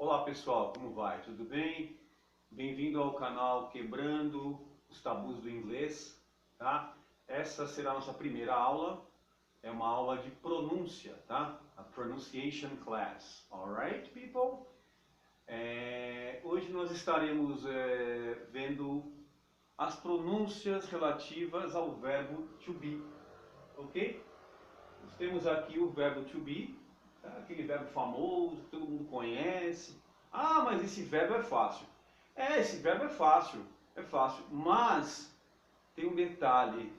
Olá pessoal, como vai? Tudo bem? Bem-vindo ao canal Quebrando os Tabus do Inglês, tá? Essa será a nossa primeira aula, é uma aula de pronúncia, tá? A Pronunciation Class, alright people? Hoje nós estaremos vendo as pronúncias relativas ao verbo to be, ok? Nós temos aqui o verbo to be, tá? Aquele verbo famoso que todo mundo conhece. Ah, mas esse verbo é fácil. Esse verbo é fácil, mas tem um detalhe.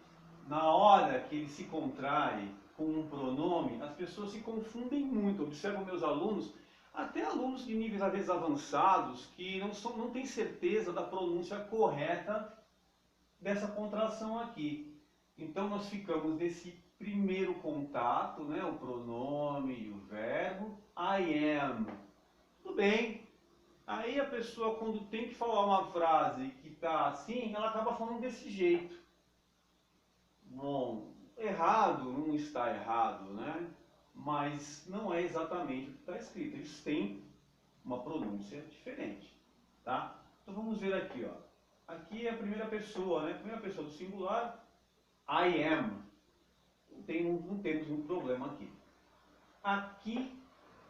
Na hora que ele se contrai com um pronome, as pessoas se confundem muito. Observo meus alunos, até alunos de níveis às vezes avançados, que não têm certeza da pronúncia correta dessa contração aqui. Então nós ficamos nesse primeiro contato, né, o pronome e o verbo, I am. Tudo bem. Aí a pessoa, quando tem que falar uma frase que está assim, ela acaba falando desse jeito. Bom, errado não está errado, né? Mas não é exatamente o que está escrito. Eles têm uma pronúncia diferente, tá? Então vamos ver aqui, ó. Aqui é a primeira pessoa, né? Primeira pessoa do singular, I am. Não temos um problema aqui. Aqui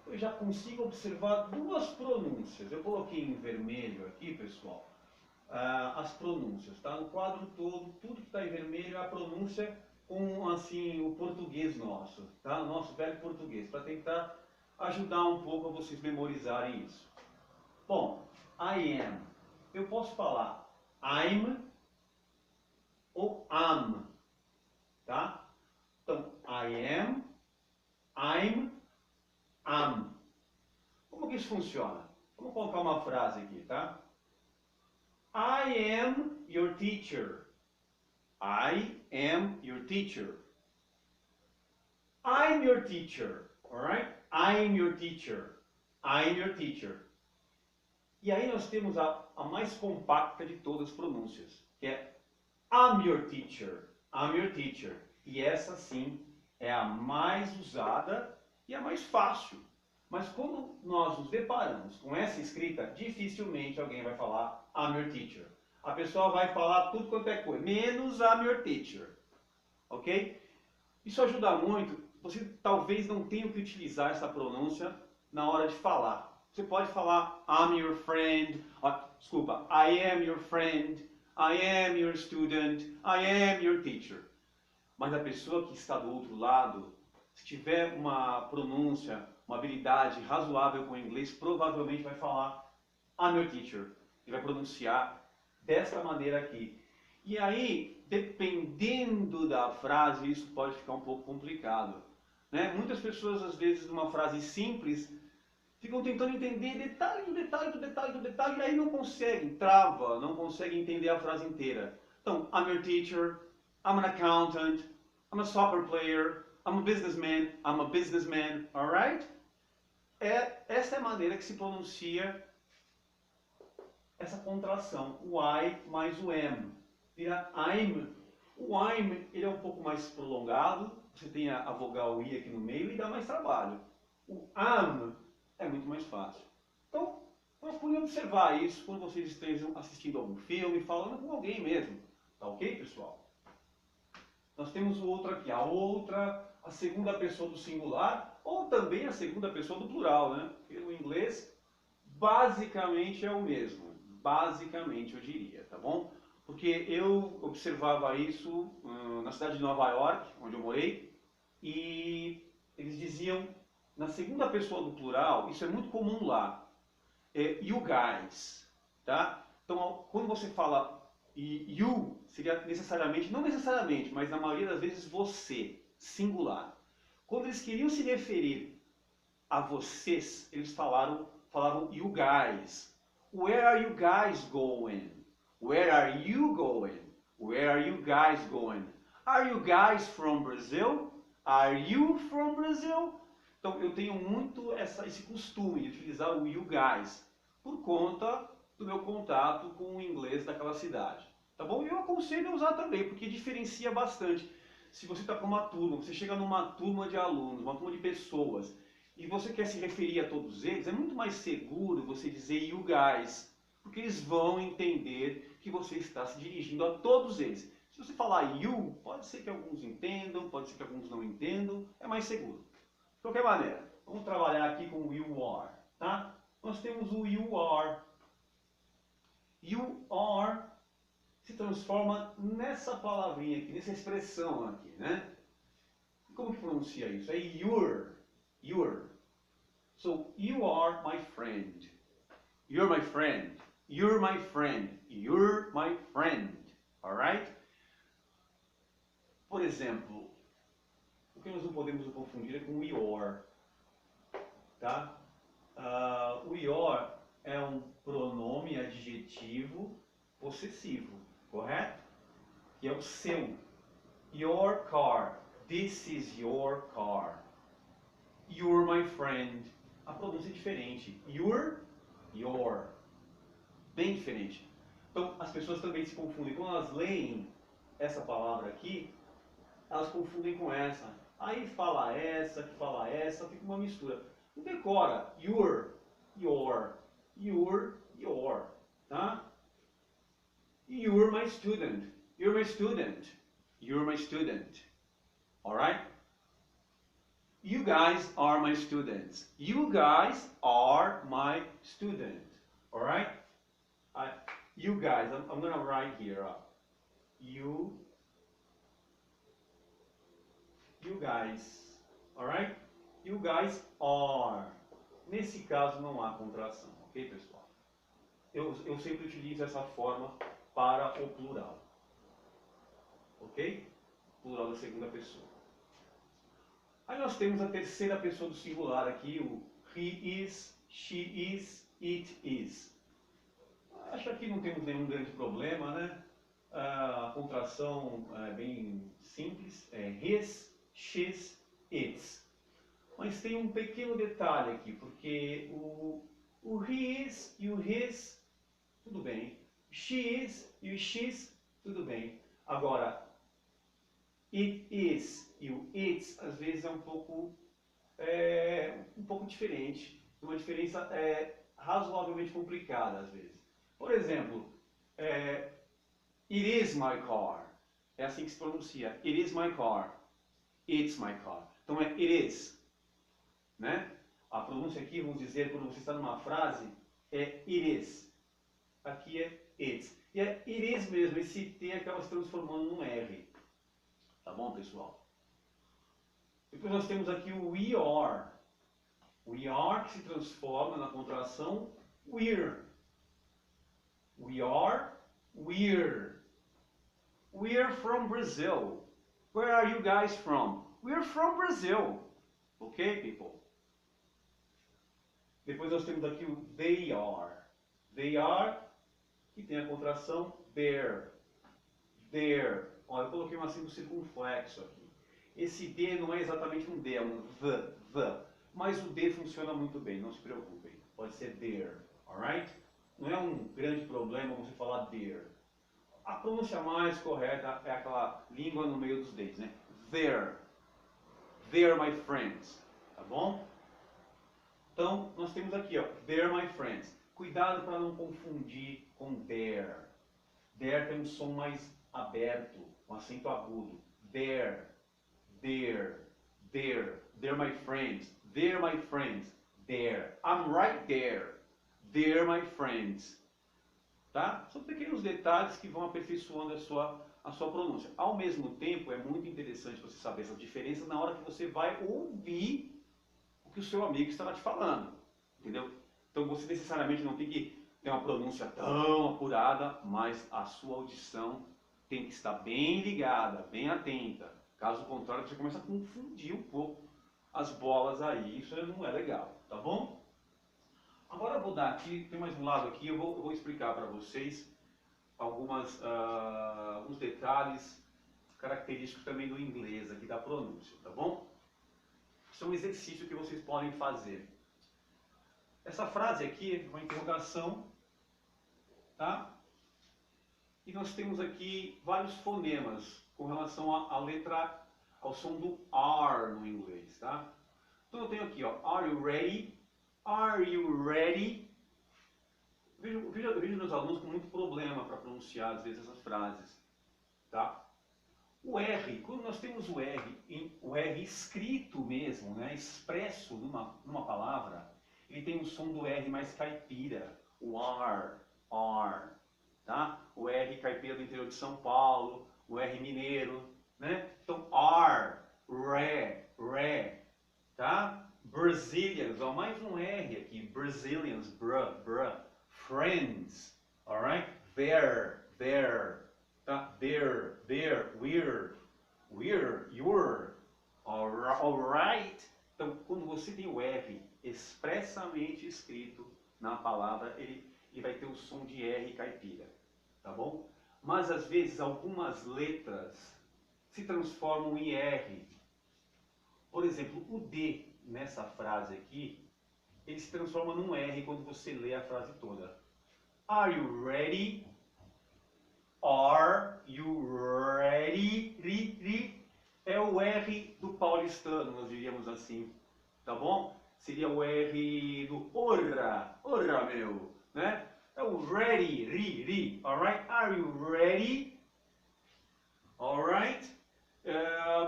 eu já consigo observar duas pronúncias. Eu coloquei em vermelho aqui, pessoal, as pronúncias, tá? No quadro todo, tudo que está em vermelho é a pronúncia com, assim, o português nosso, tá? O nosso velho português, para tentar ajudar um pouco a vocês memorizarem isso. Bom, I am. Eu posso falar I'm ou am, tá? Então, I am, I'm, am. Como que isso funciona? Vamos colocar uma frase aqui, tá? I am your teacher. I am your teacher. I'm your teacher, alright? I'm your teacher. I'm your teacher. E aí nós temos a mais compacta de todas as pronúncias, que é I'm your teacher. I'm your teacher. E essa sim é a mais usada e a mais fácil. Mas quando nós nos deparamos com essa escrita, dificilmente alguém vai falar I'm your teacher. A pessoa vai falar tudo quanto é coisa, menos I'm your teacher. Ok? Isso ajuda muito. Você talvez não tenha que utilizar essa pronúncia na hora de falar. Você pode falar I'm your friend, desculpa, I am your friend, I am your student, I am your teacher. Mas a pessoa que está do outro lado, se tiver uma pronúncia, uma habilidade razoável com o inglês, provavelmente vai falar I'm your teacher. E vai pronunciar desta maneira aqui. E aí, dependendo da frase, isso pode ficar um pouco complicado, né? Muitas pessoas, às vezes, numa frase simples, ficam tentando entender detalhe do detalhe do detalhe do detalhe, e aí não conseguem, trava, não conseguem entender a frase inteira. Então, I'm your teacher, I'm an accountant, I'm a soccer player, I'm a businessman, alright? Essa é a maneira que se pronuncia essa contração, o I mais o am. Vira I'm. O I'm ele é um pouco mais prolongado, você tem a vogal I aqui no meio e dá mais trabalho. O am é muito mais fácil. Então, procurem observar isso quando vocês estejam assistindo algum filme, falando com alguém mesmo. Tá ok, pessoal? Nós temos o outro aqui, a segunda pessoa do singular, ou também a segunda pessoa do plural, né? Porque o inglês basicamente é o mesmo. Basicamente, eu diria, tá bom? Porque eu observava isso na cidade de Nova York, onde eu morei, e eles diziam, na segunda pessoa do plural, isso é muito comum lá, you guys, tá? Então, quando você fala you, seria necessariamente, não necessariamente, mas na maioria das vezes você, singular. Quando eles queriam se referir a vocês, eles falavam you guys. Where are you guys going? Where are you going? Where are you guys going? Are you guys from Brazil? Are you from Brazil? Então eu tenho muito esse costume de utilizar o you guys por conta do meu contato com o inglês daquela cidade. Tá bom? E eu aconselho a usar também, porque diferencia bastante. Se você está com uma turma, você chega numa turma de alunos, uma turma de pessoas, e você quer se referir a todos eles, é muito mais seguro você dizer you guys, porque eles vão entender que você está se dirigindo a todos eles. Se você falar you, pode ser que alguns entendam, pode ser que alguns não entendam, é mais seguro. De qualquer maneira, vamos trabalhar aqui com o you are, tá? Nós temos o you are. You are se transforma nessa palavrinha aqui, nessa expressão aqui, né? Como que pronuncia isso? É your. Your. So, you are my friend. You're my friend. You're my friend. You're my friend. Alright? Por exemplo, o que nós não podemos confundir é com o your. Tá? O your é um pronome adjetivo possessivo, correto? Que é o seu. Your car. This is your car. You're my friend. A pronúncia é diferente. Your. Bem diferente. Então, as pessoas também se confundem. Quando elas leem essa palavra aqui, elas confundem com essa. Aí fala essa, que fala essa, fica uma mistura. Não decora. Your. Tá? You're my student. You're my student. You're my student. Alright? You guys are my students. You guys are my student. Alright? You guys, I'm going to write here. You guys. Alright? You guys are. Nesse caso não há contração, ok, pessoal? Eu sempre utilizo essa forma para o plural. Ok? Plural da segunda pessoa. Aí nós temos a terceira pessoa do singular aqui, o he is, she is, it is. Acho que aqui não temos nenhum grande problema, né? A contração é bem simples, é his, she's, its. Mas tem um pequeno detalhe aqui, porque o he is e o his, tudo bem. She is e o she's, tudo bem. Agora, it is e o it's, às vezes é um pouco diferente. Uma diferença razoavelmente complicada, às vezes. Por exemplo, it is my car. É assim que se pronuncia. It is my car. It's my car. Então é it is. Né? A pronúncia aqui, vamos dizer, quando você está numa frase, é it is. Aqui é it's. E é it is mesmo, esse T acaba se transformando num R. Tá bom, pessoal? Depois nós temos aqui o we are. We are que se transforma na contração we're. We are, we're. We're from Brazil. Where are you guys from? We're from Brazil. Ok, people? Depois nós temos aqui o they are. They are, que tem a contração their. Their. Olha, eu coloquei um acento circunflexo aqui. Esse D não é exatamente um D, é um the. Mas o D funciona muito bem, não se preocupem. Pode ser there, alright? Não é um grande problema você falar there. A pronúncia mais correta é aquela língua no meio dos dentes, né? There. They're my friends. Tá bom? Então, nós temos aqui, ó, they're my friends. Cuidado para não confundir com there. There tem um som mais aberto, um acento agudo. There. They're my friends. They're my friends. There. I'm right there. They're my friends. Tá? São pequenos detalhes que vão aperfeiçoando a sua pronúncia. Ao mesmo tempo, é muito interessante você saber essas diferenças na hora que você vai ouvir o que o seu amigo estava te falando. Entendeu? Então você necessariamente não tem que ter uma pronúncia tão apurada, mas a sua audição tem que estar bem ligada, bem atenta. Caso contrário, você começa a confundir um pouco as bolas aí. Isso não é legal, tá bom? Agora eu vou dar aqui, tem mais um lado aqui, eu vou explicar para vocês alguns detalhes característicos também do inglês aqui, da pronúncia, tá bom? Isso é um exercício que vocês podem fazer. Essa frase aqui é uma interrogação, tá? E nós temos aqui vários fonemas com relação à letra, ao som do R no inglês, tá? Então eu tenho aqui, ó, are you ready? Are you ready? Vejo meus alunos com muito problema para pronunciar, às vezes, essas frases. Tá? O R, quando nós temos o R escrito mesmo, né, expresso numa palavra, ele tem o som do R mais caipira, o R, tá? O R caipira do interior de São Paulo, o R mineiro, né? Então, ré, tá? Brazilians, ó, mais um R aqui, Brazilians, friends, alright? There, tá? There, we're, you're, alright? Então, quando você tem o R expressamente escrito na palavra, ele vai ter o som de R caipira, tá bom? Mas, às vezes, algumas letras se transformam em R. Por exemplo, o D nessa frase aqui, ele se transforma num R quando você lê a frase toda. Are you ready? Are you ready? É o R do paulistano, nós diríamos assim, tá bom? Seria o R do orra meu, né? É o ready, alright? Are you ready? Alright?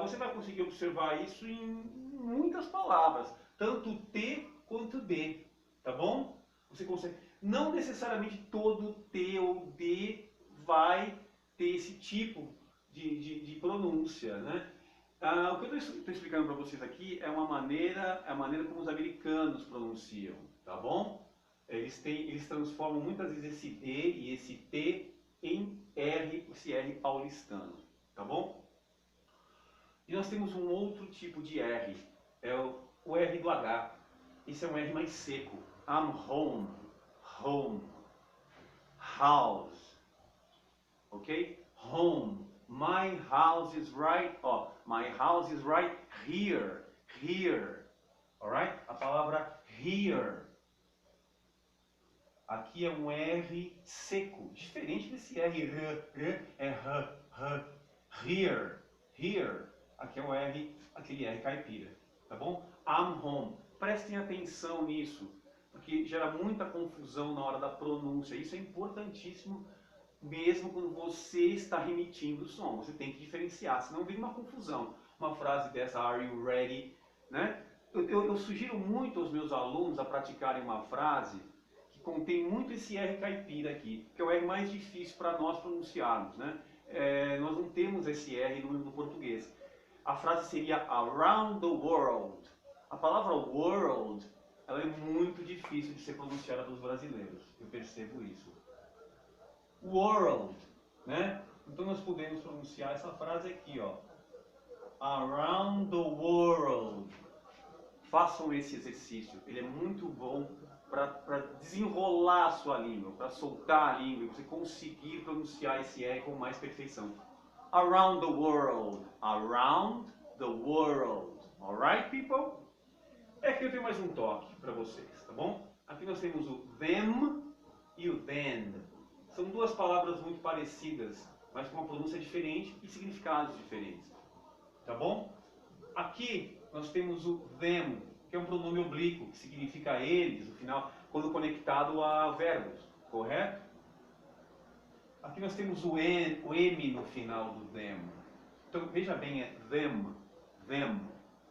Você vai conseguir observar isso em muitas palavras, tanto T quanto D, tá bom? Você consegue. Não necessariamente todo T ou D vai ter esse tipo de pronúncia, né? O que eu estou explicando para vocês aqui é a maneira como os americanos pronunciam, tá bom? Eles transformam muitas vezes esse D e esse T em R, esse R paulistano, tá bom? E nós temos um outro tipo de R, é o R do H. Esse é um R mais seco. I'm home, house, ok? Home, my house is right, my house is right here, alright? A palavra here. Aqui é um R seco, diferente desse R, é here. Aqui é o R, aquele R caipira, tá bom? I'm home. Prestem atenção nisso, porque gera muita confusão na hora da pronúncia. Isso é importantíssimo mesmo quando você está remitindo o som. Você tem que diferenciar, senão vem uma confusão. Uma frase dessa, are you ready? Né? Eu sugiro muito aos meus alunos a praticarem uma frase que contém muito esse R caipira aqui, que é o R mais difícil para nós pronunciarmos, né? Nós não temos esse R no português. A frase seria around the world. A palavra world, ela é muito difícil de ser pronunciada pelos brasileiros. Eu percebo isso. World, né? Então nós podemos pronunciar essa frase aqui, ó. Around the world. Façam esse exercício. Ele é muito bom para desenrolar a sua língua, para soltar a língua e você conseguir pronunciar esse R com mais perfeição. Around the world. Around the world. Alright, people? Aqui eu tenho mais um toque para vocês, tá bom? Aqui nós temos o them e o then. São duas palavras muito parecidas, mas com uma pronúncia diferente e significados diferentes, tá bom? Aqui nós temos o them, que é um pronome oblíquo, que significa eles, no final, quando conectado a verbos, correto? Aqui nós temos o M no final do them. Então veja bem, é them.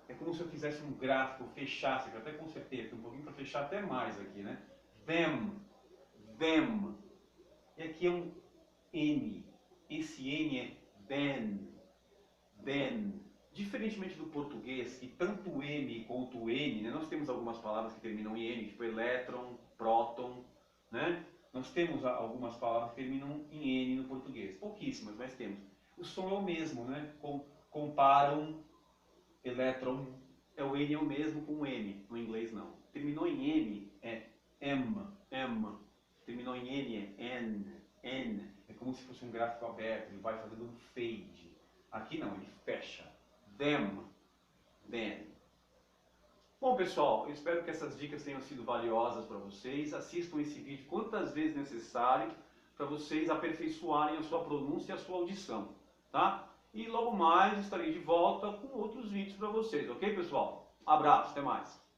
É como se eu fizesse um gráfico, fechasse, eu até consertei aqui um pouquinho para fechar até mais aqui, né? Them. E aqui é um N. Esse N é then. Diferentemente do português, que tanto o M quanto o N, né? Nós temos algumas palavras que terminam em N, tipo elétron, próton, né? Nós temos algumas palavras que terminam em N no português. Pouquíssimas, mas temos. O som é o mesmo, né? Comparam, elétron, o N é o mesmo com o M, no inglês não. Terminou em M, é M. Terminou em N, é N. É como se fosse um gráfico aberto, ele vai fazendo um fade. Aqui não, ele fecha. Them, then. Bom, pessoal, eu espero que essas dicas tenham sido valiosas para vocês. Assistam esse vídeo quantas vezes necessário para vocês aperfeiçoarem a sua pronúncia e a sua audição, tá? E logo mais estarei de volta com outros vídeos para vocês, ok, pessoal? Abraço, até mais.